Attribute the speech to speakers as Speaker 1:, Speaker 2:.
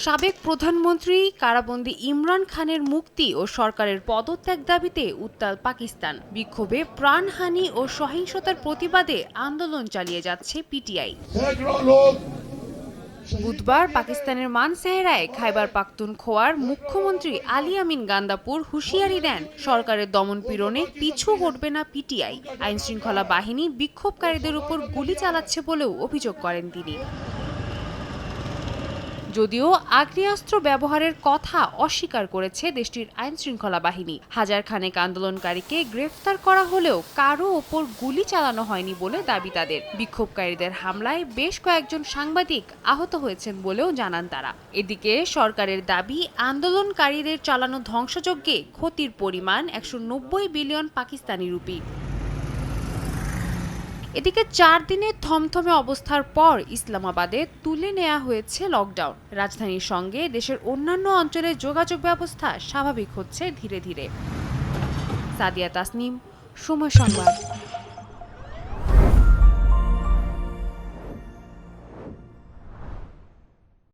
Speaker 1: সাবেক প্রধানমন্ত্রী কারাবন্দী ইমরান খানের মুক্তি ও সরকারের পদত্যাগ দাবিতে উত্তাল পাকিস্তান। বিক্ষোভে প্রাণহানি ও সহিংসতার প্রতিবাদে আন্দোলন চালিয়ে যাচ্ছে পিটিআই। বুধবার পাকিস্তানের মানসেহরায় খাইবার পাখতুনখোয়ার মুখ্যমন্ত্রী আলী আমিন গান্দাপুর হুঁশিয়ারি দেন, সরকারের দমনপীড়নে পিছু হটবে না পিটিআই। আইনশৃঙ্খলা বাহিনী বিক্ষোভকারীদের উপর গুলি চালাচ্ছে বলেও অভিযোগ করেন তিনি। যদিও আগ্নেয়াস্ত্র ব্যবহারের কথা অস্বীকার করেছে দেশটির আইনশৃঙ্খলা বাহিনী। হাজার খানেক আন্দোলনকারীকে গ্রেফতার করা হলেও কারো ওপর গুলি চালানো হয়নি বলে দাবি তাদের। বিক্ষোভকারীদের হামলায় বেশ কয়েকজন সাংবাদিক আহত হয়েছেন বলেও জানান তারা। এদিকে সরকারের দাবি, আন্দোলনকারীদের চালানো ধ্বংসযজ্ঞে ক্ষতির পরিমাণ 190 বিলিয়ন পাকিস্তানি রুপি। এদিকে 4 দিনের থমথমে অবস্থার পর ইসলামাবাদে তুলে নেওয়া হয়েছে লকডাউন। রাজধানীর সঙ্গে দেশের অন্যান্য অঞ্চলের যোগাযোগ ব্যবস্থা স্বাভাবিক হচ্ছে ধীরে ধীরে। সাদিয়া তাসনিম, সময় সংবাদ।